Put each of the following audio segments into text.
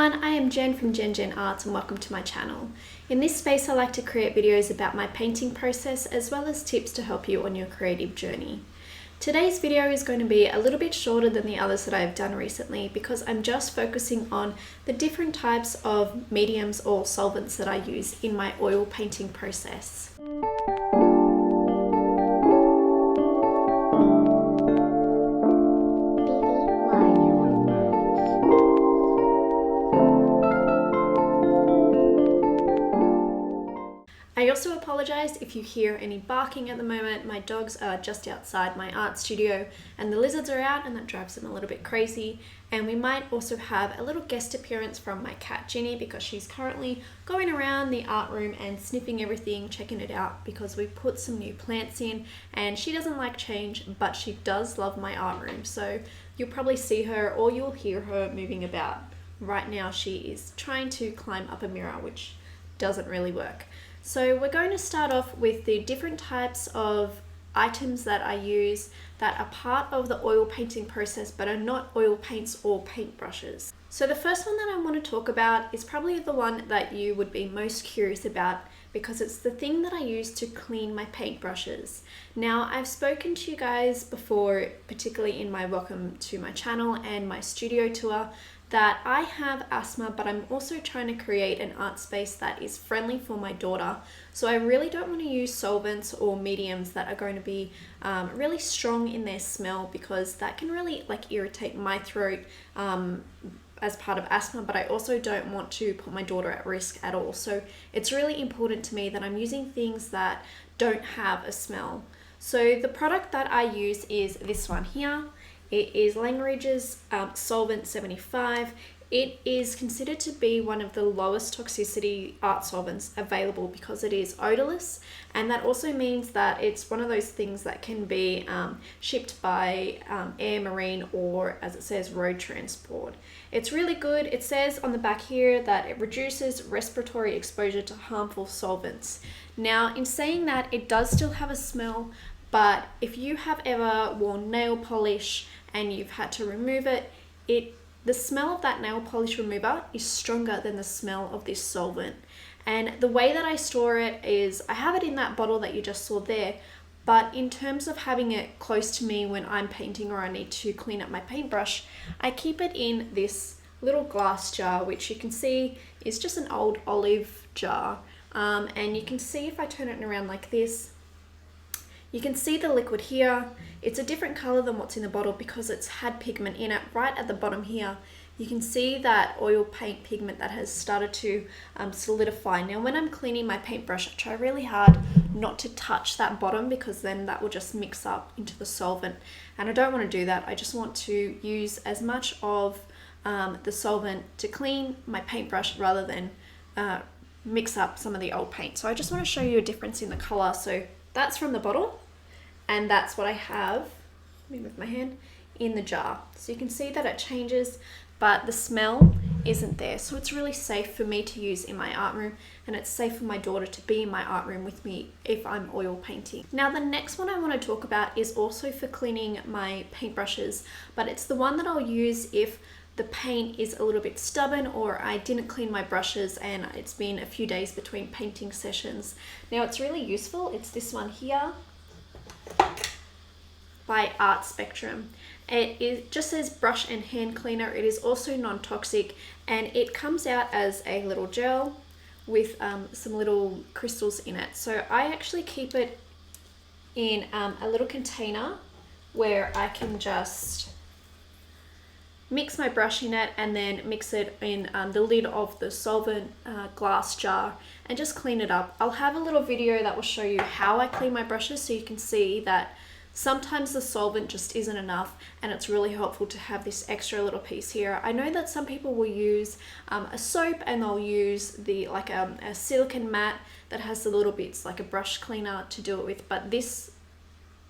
everyone, I am Jen from Jen.jenart and welcome to my channel. In this space I like to create videos about my painting process as well as tips to help you on your creative journey. Today's video is going to be a little bit shorter than the others that I've done recently because I'm just focusing on the different types of mediums or solvents that I use in my oil painting process. I also apologise if you hear any barking at the moment. My dogs are just outside my art studio and the lizards are out and that drives them a little bit crazy. And we might also have a little guest appearance from my cat Ginny because she's currently going around the art room and sniffing everything, checking it out because we put some new plants in and she doesn't like change, but she does love my art room. So you'll probably see her or you'll hear her moving about. Right now she is trying to climb up a mirror, which doesn't really work. So we're going to start off with the different types of items that I use that are part of the oil painting process but are not oil paints or paintbrushes. So the first one that I want to talk about is probably the one that you would be most curious about because it's the thing that I use to clean my paintbrushes. Now I've spoken to you guys before, particularly in my welcome to my channel and my studio tour, that I have asthma, but I'm also trying to create an art space that is friendly for my daughter. So I really don't want to use solvents or mediums that are going to be really strong in their smell because that can really irritate my throat as part of asthma, but I also don't want to put my daughter at risk at all. So it's really important to me that I'm using things that don't have a smell. So the product that I use is this one here. It is Langridge's Solvent 75. It is considered to be one of the lowest toxicity art solvents available because it is odourless, and that also means that it's one of those things that can be shipped by air, marine, or as it says, road transport. It's really good. It says on the back here that it reduces respiratory exposure to harmful solvents. Now, in saying that, it does still have a smell, but if you have ever worn nail polish and you've had to remove it, the smell of that nail polish remover is stronger than the smell of this solvent. And the way that I store it is I have it in that bottle that you just saw there, but in terms of having it close to me when I'm painting or I need to clean up my paintbrush, I keep it in this little glass jar, which you can see is just an old olive jar. And you can see if I turn it around like this, you can see the liquid here. It's a different color than what's in the bottle because it's had pigment in it. Right at the bottom here, you can see that oil paint pigment that has started to solidify. Now, when I'm cleaning my paintbrush, I try really hard not to touch that bottom because then that will just mix up into the solvent. And I don't want to do that. I just want to use as much of the solvent to clean my paintbrush rather than mix up some of the old paint. So I just want to show you a difference in the color. So that's from the bottle, and that's what I have, let me move my hand, in the jar. So you can see that it changes, but the smell isn't there. So it's really safe for me to use in my art room, and it's safe for my daughter to be in my art room with me if I'm oil painting. Now the next one I want to talk about is also for cleaning my paintbrushes, but it's the one that I'll use if the paint is a little bit stubborn or I didn't clean my brushes and it's been a few days between painting sessions. Now it's really useful. It's this one here by Art Spectrum. It just says brush and hand cleaner. It is also non-toxic and it comes out as a little gel with some little crystals in it. So I actually keep it in a little container where I can just mix my brush in it and then mix it in the lid of the solvent glass jar and just clean it up. I'll have a little video that will show you how I clean my brushes so you can see that sometimes the solvent just isn't enough and it's really helpful to have this extra little piece here. I know that some people will use a soap and they'll use a silicone mat that has the little bits like a brush cleaner to do it with, but this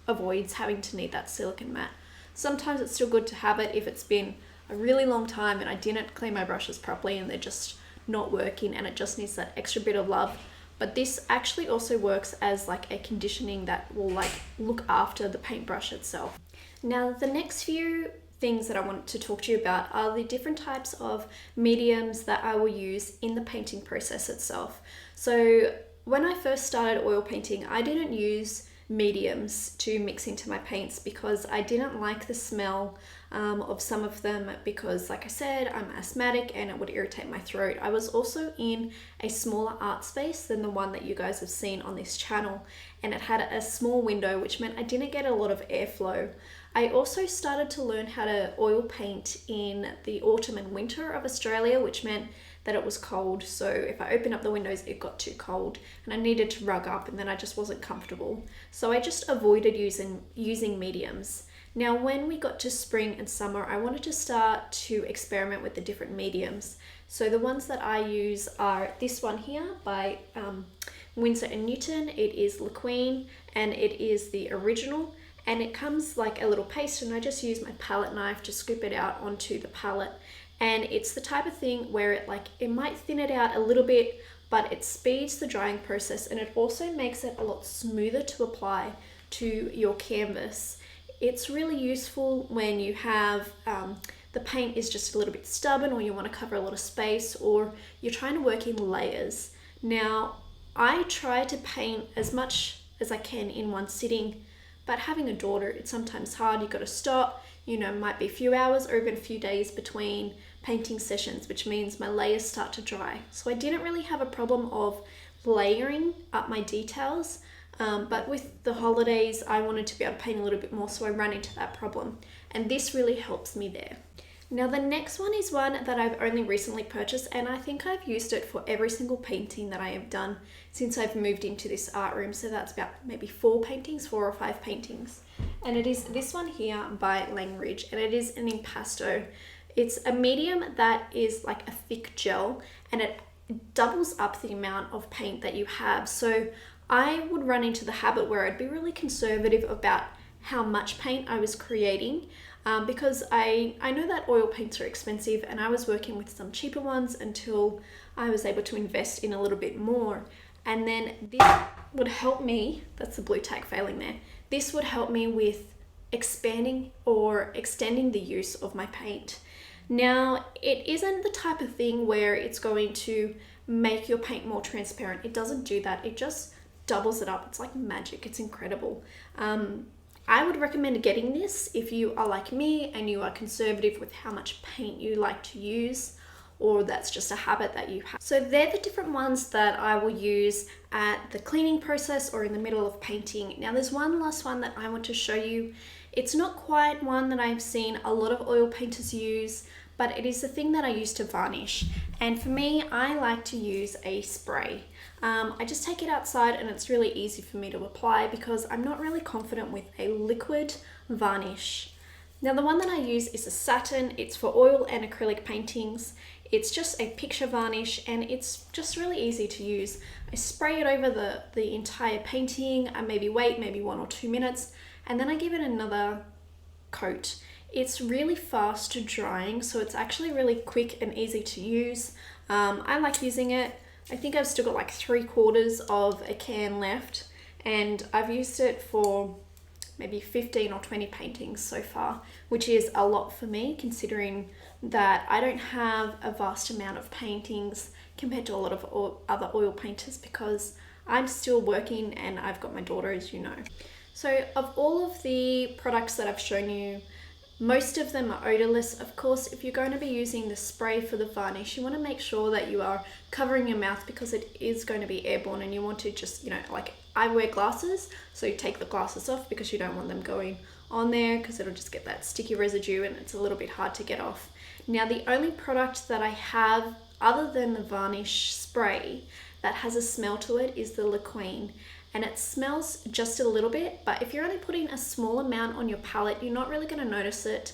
avoids having to need that silicone mat. Sometimes it's still good to have it if it's been a really long time and I didn't clean my brushes properly and they're just not working and it just needs that extra bit of love. But this actually also works as like a conditioning that will look after the paintbrush itself. Now the next few things that I want to talk to you about are the different types of mediums that I will use in the painting process itself. So when I first started oil painting, I didn't use mediums to mix into my paints because I didn't like the smell of some of them because, like I said, I'm asthmatic and it would irritate my throat. I was also in a smaller art space than the one that you guys have seen on this channel, and it had a small window, which meant I didn't get a lot of airflow. I also started to learn how to oil paint in the autumn and winter of Australia, which meant that it was cold. So if I opened up the windows, it got too cold and I needed to rug up, and then I just wasn't comfortable. So I just avoided using mediums. Now, when we got to spring and summer, I wanted to start to experiment with the different mediums. So the ones that I use are this one here by Winsor and Newton. It is Liquin and it is the original. And it comes like a little paste, and I just use my palette knife to scoop it out onto the palette. And it's the type of thing where it might thin it out a little bit, but it speeds the drying process, and it also makes it a lot smoother to apply to your canvas. It's really useful when you have the paint is just a little bit stubborn, or you want to cover a lot of space, or you're trying to work in layers. Now, I try to paint as much as I can in one sitting, but having a daughter, it's sometimes hard. You've got to stop, might be a few hours or even a few days between painting sessions, which means my layers start to dry. So I didn't really have a problem of layering up my details, but with the holidays, I wanted to be able to paint a little bit more, so I ran into that problem. And this really helps me there. Now the next one is one that I've only recently purchased, and I think I've used it for every single painting that I have done since I've moved into this art room. So that's about maybe 4 or 5 paintings. And it is this one here by Langridge, and it is an Impasto. It's a medium that is like a thick gel, and it doubles up the amount of paint that you have. So I would run into the habit where I'd be really conservative about how much paint I was creating, because I know that oil paints are expensive, and I was working with some cheaper ones until I was able to invest in a little bit more. And then this would help me, that's the blue tag failing there, this would help me with expanding or extending the use of my paint. Now, it isn't the type of thing where it's going to make your paint more transparent. It doesn't do that. It just doubles it up. It's like magic. It's incredible. I would recommend getting this if you are like me and you are conservative with how much paint you like to use, or that's just a habit that you have. So they're the different ones that I will use at the cleaning process or in the middle of painting. Now there's one last one that I want to show you. It's not quite one that I've seen a lot of oil painters use, but it is the thing that I use to varnish. And for me, I like to use a spray. I just take it outside, and it's really easy for me to apply because I'm not really confident with a liquid varnish. Now the one that I use is a satin. It's for oil and acrylic paintings. It's just a picture varnish, and it's just really easy to use. I spray it over the entire painting. I maybe wait 1 or 2 minutes, and then I give it another coat. It's really fast drying, so it's actually really quick and easy to use. I like using it. I think I've still got like 3/4 of a can left, and I've used it for maybe 15 or 20 paintings so far, which is a lot for me considering that I don't have a vast amount of paintings compared to a lot of other oil painters, because I'm still working and I've got my daughter, as you know. So of all of the products that I've shown you, most of them are odourless. Of course, if you're going to be using the spray for the varnish, you want to make sure that you are covering your mouth, because it is going to be airborne, and you want to just, like I wear glasses, so you take the glasses off because you don't want them going on there, because it'll just get that sticky residue and it's a little bit hard to get off. Now, the only product that I have other than the varnish spray that has a smell to it is the Liquin. And it smells just a little bit, but if you're only putting a small amount on your palette, you're not really going to notice it.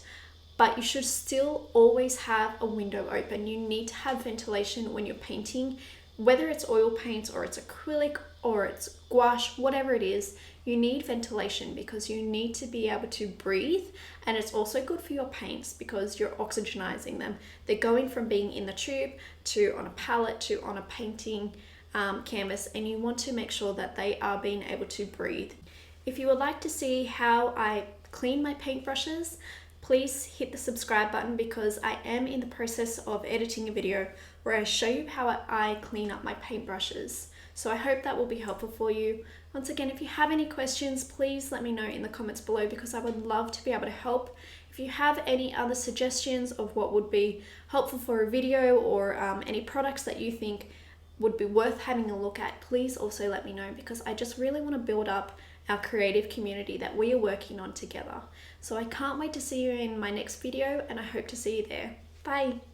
But you should still always have a window open. You need to have ventilation when you're painting, whether it's oil paints or it's acrylic or it's gouache, whatever it is, you need ventilation because you need to be able to breathe. And it's also good for your paints because you're oxygenizing them. They're going from being in the tube to on a palette to on a painting canvas, and you want to make sure that they are being able to breathe. If you would like to see how I clean my paintbrushes, please hit the subscribe button because I am in the process of editing a video where I show you how I clean up my paintbrushes. So I hope that will be helpful for you. Once again, if you have any questions, please let me know in the comments below because I would love to be able to help. If you have any other suggestions of what would be helpful for a video or any products that you think would be worth having a look at, please also let me know because I just really want to build up our creative community that we are working on together. So I can't wait to see you in my next video and I hope to see you there. Bye!